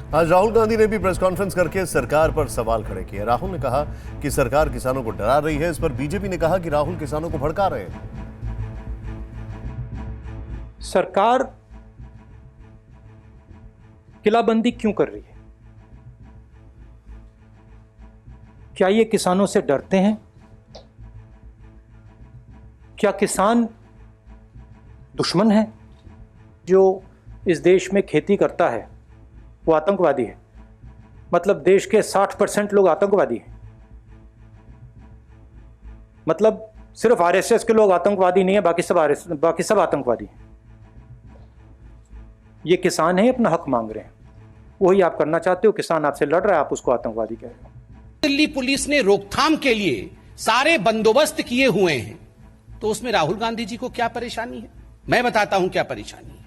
आज राहुल गांधी ने भी प्रेस कॉन्फ्रेंस करके सरकार पर सवाल खड़े किए। राहुल ने कहा कि सरकार किसानों को डरा रही है। इस पर बीजेपी ने कहा कि राहुल किसानों को भड़का रहे हैं। सरकार किलाबंदी क्यों कर रही है? क्या ये किसानों से डरते हैं? क्या किसान दुश्मन है? जो इस देश में खेती करता है वो आतंकवादी है? मतलब देश के 60% लोग आतंकवादी हैं? मतलब सिर्फ आरएसएस के लोग आतंकवादी नहीं है, बाकी सब आतंकवादी हैं। ये किसान है, अपना हक मांग रहे हैं, वही आप करना चाहते हो। किसान आपसे लड़ रहा है, आप उसको आतंकवादी कह रहे हो। दिल्ली पुलिस ने रोकथाम के लिए सारे बंदोबस्त किए हुए हैं, तो उसमें राहुल गांधी जी को क्या परेशानी है? मैं बताता हूं क्या परेशानी है।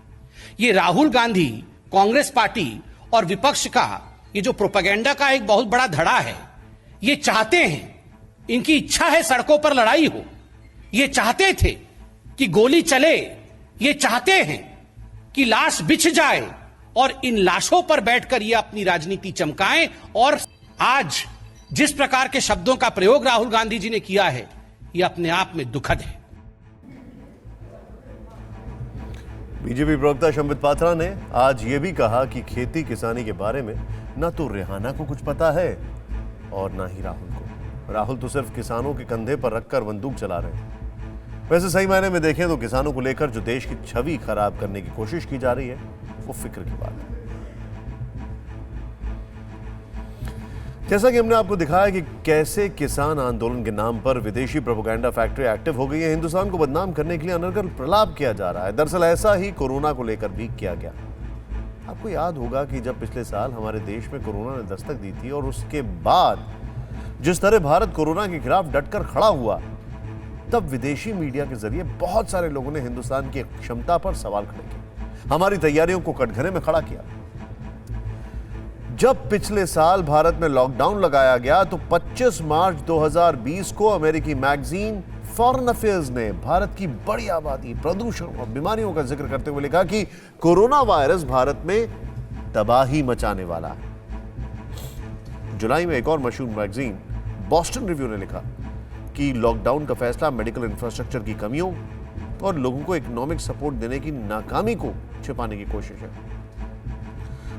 ये राहुल गांधी, कांग्रेस पार्टी और विपक्ष का ये जो प्रोपेगेंडा का एक बहुत बड़ा धड़ा है, ये चाहते हैं, इनकी इच्छा है सड़कों पर लड़ाई हो। ये चाहते थे कि गोली चले, ये चाहते हैं कि लाश बिछ जाए और इन लाशों पर बैठकर ये अपनी राजनीति चमकाएं। और आज जिस प्रकार के शब्दों का प्रयोग राहुल गांधी जी ने किया है, ये अपने आप में दुखद है। बीजेपी प्रवक्ता संबित पात्रा ने आज ये भी कहा कि खेती किसानी के बारे में ना तो रेहाना को कुछ पता है और ना ही राहुल को। राहुल तो सिर्फ किसानों के कंधे पर रखकर बंदूक चला रहे हैं। वैसे सही मायने में देखें तो किसानों को लेकर जो देश की छवि खराब करने की कोशिश की जा रही है, वो फिक्र की बात है। जैसा कि हमने आपको दिखाया कि कैसे किसान आंदोलन के नाम पर विदेशी प्रोपेगेंडा फैक्ट्री एक्टिव हो गई है। हिंदुस्तान को बदनाम करने के लिए अनर्गल प्रलाप किया जा रहा है। दरअसल ऐसा ही कोरोना को लेकर भी किया गया। आपको याद होगा कि जब पिछले साल हमारे देश में कोरोना ने दस्तक दी थी और उसके बाद जिस तरह भारत कोरोना के खिलाफ डटकर खड़ा हुआ, तब विदेशी मीडिया के जरिए बहुत सारे लोगों ने हिंदुस्तान की क्षमता पर सवाल खड़े किए, हमारी तैयारियों को कटघरे में खड़ा किया। जब पिछले साल भारत में लॉकडाउन लगाया गया तो 25 मार्च 2020 को अमेरिकी मैगजीन फॉरेन अफेयर्स ने भारत की बड़ी आबादी, प्रदूषण और बीमारियों का जिक्र करते हुए लिखा कि कोरोना वायरस भारत में तबाही मचाने वाला है। जुलाई में एक और मशहूर मैगजीन बॉस्टन रिव्यू ने लिखा कि लॉकडाउन का फैसला मेडिकल इंफ्रास्ट्रक्चर की कमियों और लोगों को इकोनॉमिक सपोर्ट देने की नाकामी को छिपाने की कोशिश है।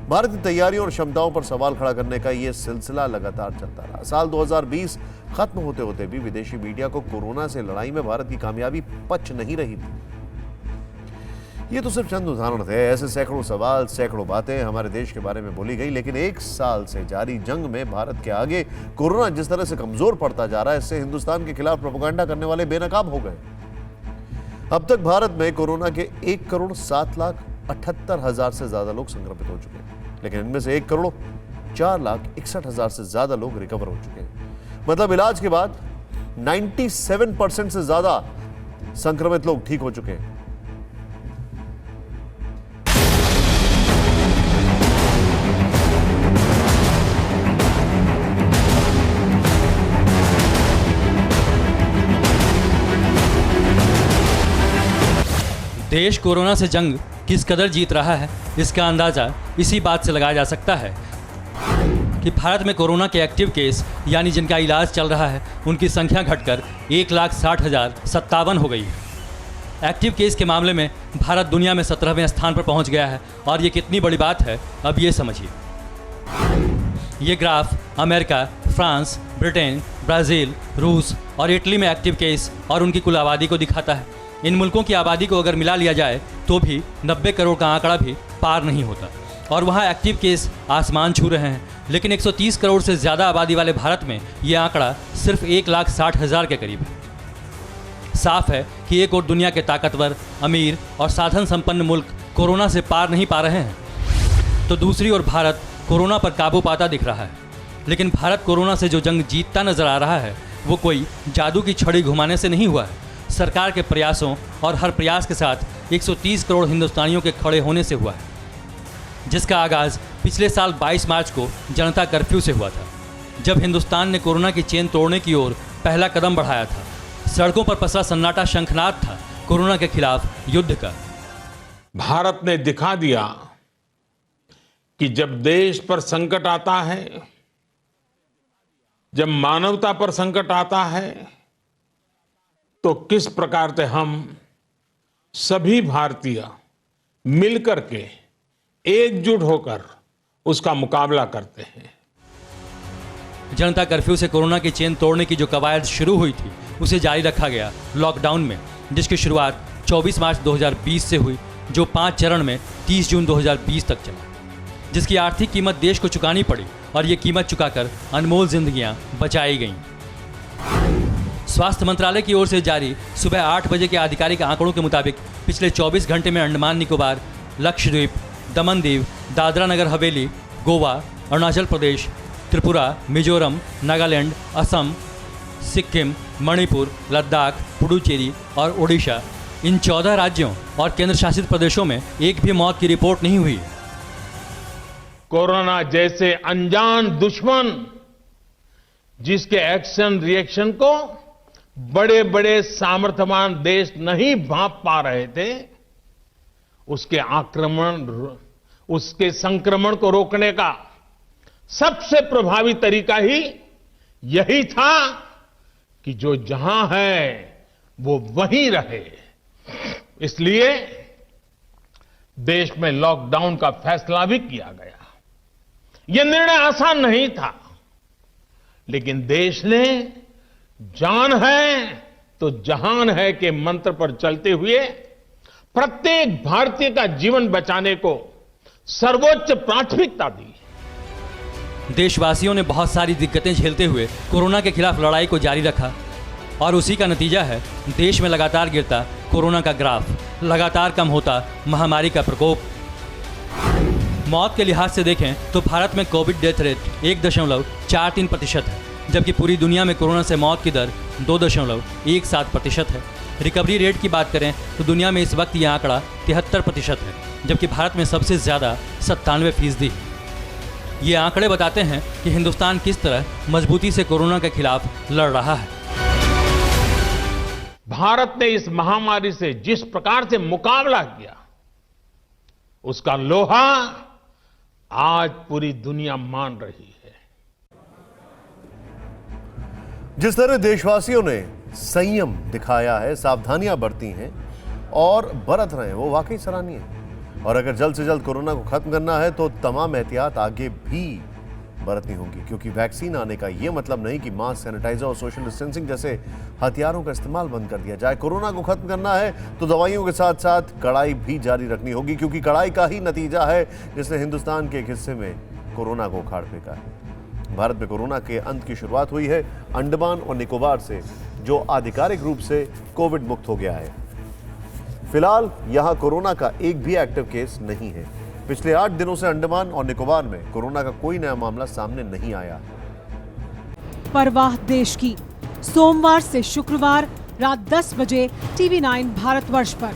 भारत की तैयारियों और क्षमताओं पर सवाल खड़ा करने का यह सिलसिला लगातार चलता रहा। साल 2020 खत्म होते होते भी विदेशी मीडिया को कोरोना से लड़ाई में भारत की कामयाबी पच नहीं रही थी। ये तो सिर्फ चंद उदाहरण थे। ऐसे सैकड़ों सवाल, सैकड़ों बातें हमारे देश के बारे में बोली गई, लेकिन एक साल से जारी जंग में भारत के आगे कोरोना जिस तरह से कमजोर पड़ता जा रहा है, इससे हिंदुस्तान के खिलाफ प्रोपेगेंडा करने वाले बेनकाब हो गए। अब तक भारत में कोरोना के 1,07,78,000 से ज्यादा लोग संक्रमित हो चुके हैं, लेकिन इनमें से 1,04,61,000 से ज्यादा लोग रिकवर हो चुके हैं। मतलब इलाज के बाद 97% से ज्यादा संक्रमित लोग ठीक हो चुके हैं। देश कोरोना से जंग किस कदर जीत रहा है, इसका अंदाज़ा इसी बात से लगाया जा सकता है कि भारत में कोरोना के एक्टिव केस यानी जिनका इलाज चल रहा है, उनकी संख्या घटकर 1,60,057 हो गई है। एक्टिव केस के मामले में भारत दुनिया में 17वें स्थान पर पहुंच गया है। और ये कितनी बड़ी बात है, अब ये समझिए। ये graph America, France, Britain, Brazil, रूस और इटली में एक्टिव केस और उनकी कुल आबादी को दिखाता है। इन मुल्कों की आबादी को अगर मिला लिया जाए तो भी 90 करोड़ का आंकड़ा भी पार नहीं होता। और वहाँ एक्टिव केस आसमान छू रहे हैं, लेकिन 130 करोड़ से ज़्यादा आबादी वाले भारत में ये आंकड़ा सिर्फ 1,60,000 के करीब है। साफ है कि एक और दुनिया के ताकतवर, अमीर और साधन संपन्न मुल्क कोरोना से पार नहीं पा रहे हैं, तो दूसरी ओर भारत कोरोना पर काबू पाता दिख रहा है। लेकिन भारत कोरोना से जो जंग जीतता नजर आ रहा है, वो कोई जादू की छड़ी घुमाने से नहीं हुआ है। सरकार के प्रयासों और हर प्रयास के साथ 130 करोड़ हिंदुस्तानियों के खड़े होने से हुआ है, जिसका आगाज़ पिछले साल 22 मार्च को जनता कर्फ्यू से हुआ था, जब हिंदुस्तान ने कोरोना की चेन तोड़ने की ओर पहला कदम बढ़ाया था। सड़कों पर पसरा सन्नाटा शंखनाद था कोरोना के खिलाफ युद्ध का। भारत ने दिखा दिया कि जब देश पर संकट आता है, जब मानवता पर संकट आता है, तो किस प्रकार से हम सभी भारतीय मिलकर के एकजुट होकर उसका मुकाबला करते हैं। जनता कर्फ्यू से कोरोना की चेन तोड़ने की जो कवायद शुरू हुई थी उसे जारी रखा गया लॉकडाउन में, जिसकी शुरुआत 24 मार्च 2020 से हुई, जो 5 चरण में 30 जून 2020 तक चला, जिसकी आर्थिक कीमत देश को चुकानी पड़ी और ये कीमत चुकाकर अनमोल जिंदगियां बचाई गईं। स्वास्थ्य मंत्रालय की ओर से जारी सुबह 8 बजे के आधिकारिक आंकड़ों के मुताबिक पिछले 24 घंटे में अंडमान निकोबार, लक्षद्वीप, दमन दीव, दादरा नगर हवेली, गोवा, अरुणाचल प्रदेश, त्रिपुरा, मिजोरम, नागालैंड, असम, सिक्किम, मणिपुर, लद्दाख, पुडुचेरी और ओडिशा, इन 14 राज्यों और केंद्र शासित प्रदेशों में एक भी मौत की रिपोर्ट नहीं हुई। कोरोना जैसे अनजान दुश्मन जिसके एक्शन रिएक्शन को बड़े बड़े सामर्थ्यवान देश नहीं भांप पा रहे थे, उसके संक्रमण को रोकने का सबसे प्रभावी तरीका ही यही था कि जो जहां है वो वहीं रहे। इसलिए देश में लॉकडाउन का फैसला भी किया गया। यह निर्णय आसान नहीं था, लेकिन देश ने जान है तो जहान है के मंत्र पर चलते हुए प्रत्येक भारतीय का जीवन बचाने को सर्वोच्च प्राथमिकता दी। देशवासियों ने बहुत सारी दिक्कतें झेलते हुए कोरोना के खिलाफ लड़ाई को जारी रखा और उसी का नतीजा है देश में लगातार गिरता कोरोना का ग्राफ, लगातार कम होता महामारी का प्रकोप। मौत के लिहाज से देखें तो भारत में कोविड डेथ रेट 1.43% है, जबकि पूरी दुनिया में कोरोना से मौत की दर 2.17% है। रिकवरी रेट की बात करें तो दुनिया में इस वक्त यह आंकड़ा 73% है, जबकि भारत में सबसे ज़्यादा 97% है। ये आंकड़े बताते हैं कि हिंदुस्तान किस तरह मजबूती से कोरोना के खिलाफ लड़ रहा है। भारत ने इस महामारी से जिस प्रकार से मुकाबला किया, उसका लोहा आज पूरी दुनिया मान रही है। जिस तरह देशवासियों ने संयम दिखाया है, सावधानियां बरती हैं और बरत रहे हैं, वो वाकई सराहनीय है। और अगर जल्द से जल्द कोरोना को खत्म करना है तो तमाम एहतियात आगे भी बरतनी होगी, क्योंकि वैक्सीन आने का ये मतलब नहीं कि मास्क, सैनिटाइजर और सोशल डिस्टेंसिंग जैसे हथियारों का इस्तेमाल बंद कर दिया जाए। कोरोना को खत्म करना है तो दवाइयों के साथ साथ कड़ाई भी जारी रखनी होगी, क्योंकि कड़ाई का ही नतीजा है जिसने हिंदुस्तान के एक हिस्से में कोरोना को उखाड़ फेंका है। भारत में कोरोना के अंत की शुरुआत हुई है अंडमान और निकोबार से, जो आधिकारिक रूप से कोविड मुक्त हो गया है। फिलहाल यहां कोरोना का एक भी एक्टिव केस नहीं है। पिछले 8 दिनों से अंडमान और निकोबार में कोरोना का कोई नया मामला सामने नहीं आया। परवाह देश की, सोमवार से शुक्रवार रात 10 बजे TV9 भारतवर्ष पर।